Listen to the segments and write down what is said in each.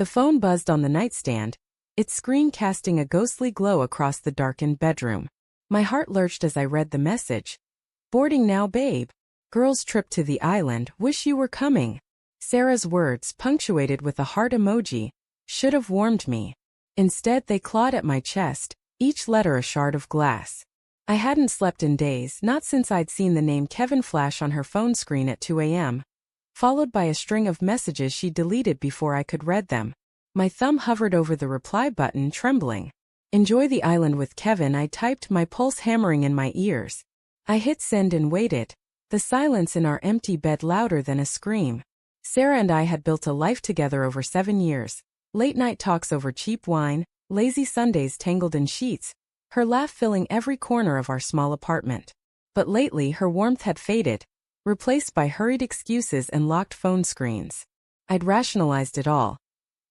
The phone buzzed on the nightstand, its screen casting a ghostly glow across the darkened bedroom. My heart lurched as I read the message. Boarding now, babe. Girls' trip to the island, wish you were coming. Sarah's words, punctuated with a heart emoji, should have warmed me. Instead, they clawed at my chest, each letter a shard of glass. I hadn't slept in days, not since I'd seen the name Kevin flash on her phone screen at 2 a.m., followed by a string of messages she deleted before I could read them. My thumb hovered over the reply button, trembling. Enjoy the island with Kevin, I typed, my pulse hammering in my ears. I hit send and waited, the silence in our empty bed louder than a scream. Sarah and I had built a life together over 7 years. Late-night talks over cheap wine, lazy Sundays tangled in sheets, her laugh filling every corner of our small apartment. But lately her warmth had faded, replaced by hurried excuses and locked phone screens. I'd rationalized it all.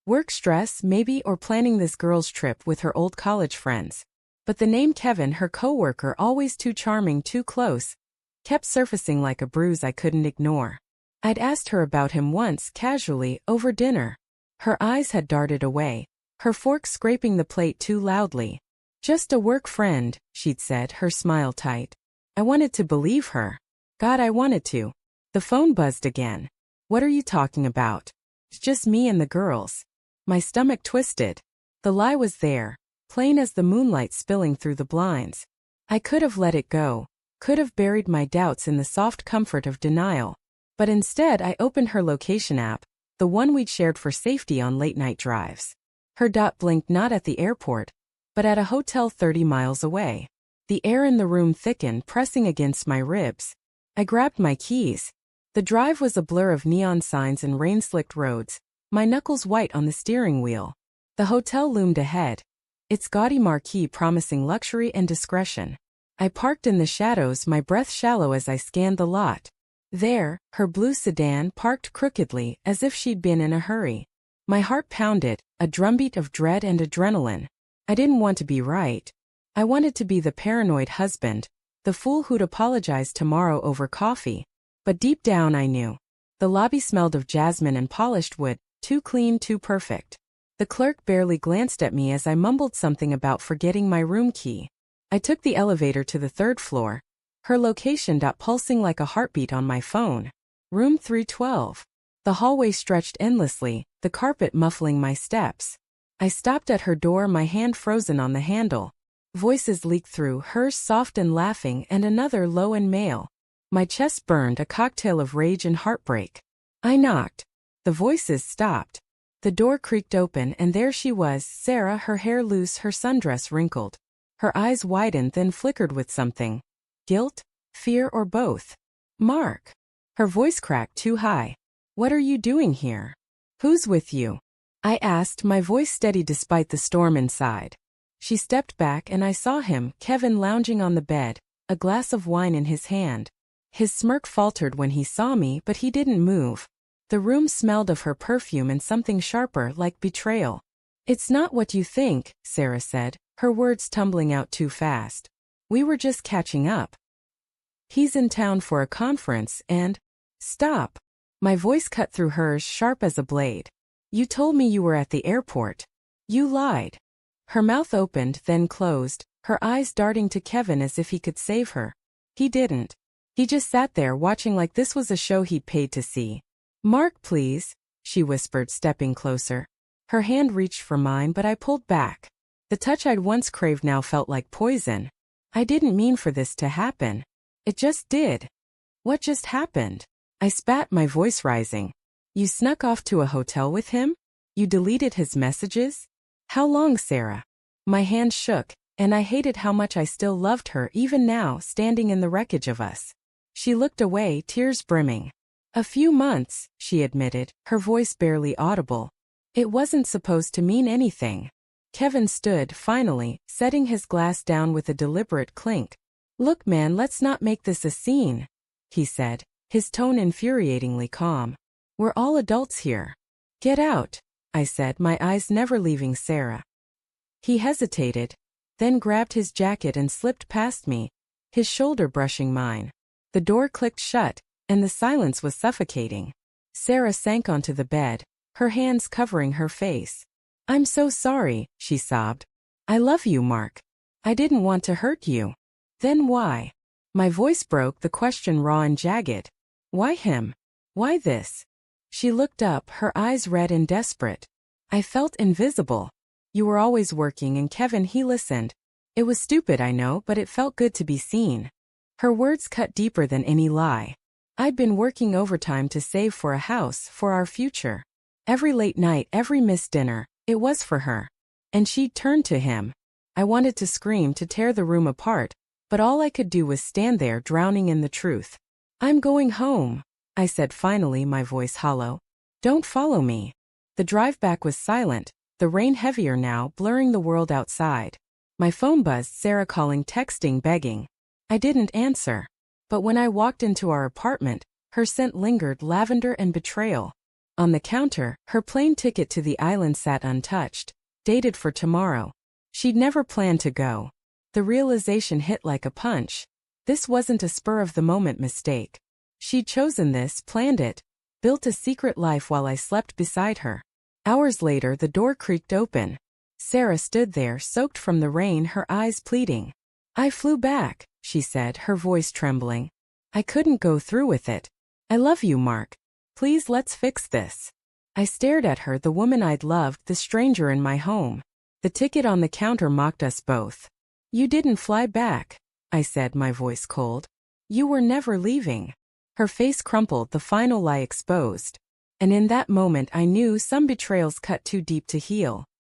Work stress, maybe, or planning this girl's trip with her old college friends. But the name Kevin, her coworker, always too charming, too close, kept surfacing like a bruise I couldn't ignore. I'd asked her about him once, casually, over dinner. Her eyes had darted away, her fork scraping the plate too loudly. Just a work friend, she'd said, her smile tight. I wanted to believe her. God, I wanted to. The phone buzzed again. What are you talking about? It's just me and the girls. My stomach twisted. The lie was there, plain as the moonlight spilling through the blinds. I could have let it go, could have buried my doubts in the soft comfort of denial. But instead I opened her location app, the one we'd shared for safety on late-night drives. Her dot blinked not at the airport, but at a hotel 30 miles away. The air in the room thickened, pressing against my ribs. I grabbed my keys. The drive was a blur of neon signs and rain-slicked roads, my knuckles white on the steering wheel. The hotel loomed ahead, its gaudy marquee promising luxury and discretion. I parked in the shadows, my breath shallow as I scanned the lot. There, her blue sedan parked crookedly, as if she'd been in a hurry. My heart pounded, a drumbeat of dread and adrenaline. I didn't want to be right. I wanted to be the paranoid husband, the fool who'd apologize tomorrow over coffee. But deep down I knew. The lobby smelled of jasmine and polished wood, too clean, too perfect. The clerk barely glanced at me as I mumbled something about forgetting my room key. I took the elevator to the 3rd floor, her location dot pulsing like a heartbeat on my phone. Room 312. The hallway stretched endlessly, the carpet muffling my steps. I stopped at her door, my hand frozen on the handle. Voices leaked through, hers soft and laughing, and another low and male. My chest burned, a cocktail of rage and heartbreak. I knocked. The voices stopped. The door creaked open, and there she was, Sarah, her hair loose, her sundress wrinkled. Her eyes widened, then flickered with something. Guilt? Fear, or both? Mark. Her voice cracked too high. What are you doing here? Who's with you? I asked, my voice steady despite the storm inside. She stepped back and I saw him, Kevin, lounging on the bed, a glass of wine in his hand. His smirk faltered when he saw me, but he didn't move. The room smelled of her perfume and something sharper, like betrayal. It's not what you think, Sarah said, her words tumbling out too fast. We were just catching up. He's in town for a conference and... Stop. My voice cut through hers, sharp as a blade. You told me you were at the airport. You lied. Her mouth opened, then closed, her eyes darting to Kevin as if he could save her. He didn't. He just sat there watching like this was a show he'd paid to see. Mark, please, she whispered, stepping closer. Her hand reached for mine, but I pulled back. The touch I'd once craved now felt like poison. I didn't mean for this to happen. It just did. What just happened? I spat, my voice rising. You snuck off to a hotel with him? You deleted his messages? How long, Sarah? My hand shook, and I hated how much I still loved her even now, standing in the wreckage of us. She looked away, tears brimming. A few months, she admitted, her voice barely audible. It wasn't supposed to mean anything. Kevin stood, finally, setting his glass down with a deliberate clink. Look, man, let's not make this a scene, he said, his tone infuriatingly calm. We're all adults here. Get out, I said, my eyes never leaving Sarah. He hesitated, then grabbed his jacket and slipped past me, his shoulder brushing mine. The door clicked shut, and the silence was suffocating. Sarah sank onto the bed, her hands covering her face. "I'm so sorry," she sobbed. "I love you, Mark. I didn't want to hurt you." "Then why?" My voice broke, the question raw and jagged. "Why him? Why this?" She looked up, her eyes red and desperate. "I felt invisible. You were always working, and Kevin, he listened. It was stupid, I know, but it felt good to be seen." Her words cut deeper than any lie. I'd been working overtime to save for a house, for our future. Every late night, every missed dinner, it was for her. And she'd turned to him. I wanted to scream, to tear the room apart, but all I could do was stand there, drowning in the truth. "I'm going home," I said finally, my voice hollow. "Don't follow me." The drive back was silent, the rain heavier now, blurring the world outside. My phone buzzed, Sarah calling, texting, begging. I didn't answer. But when I walked into our apartment, her scent lingered, lavender and betrayal. On the counter, her plane ticket to the island sat untouched, dated for tomorrow. She'd never planned to go. The realization hit like a punch. This wasn't a spur-of-the-moment mistake. She'd chosen this, planned it, built a secret life while I slept beside her. Hours later, the door creaked open. Sarah stood there, soaked from the rain, her eyes pleading. "I flew back," she said, her voice trembling. "I couldn't go through with it. I love you, Mark. Please, let's fix this." I stared at her, the woman I'd loved, the stranger in my home. The ticket on the counter mocked us both. "You didn't fly back," I said, my voice cold. "You were never leaving." Her face crumpled, the final lie exposed. And in that moment I knew some betrayals cut too deep to heal.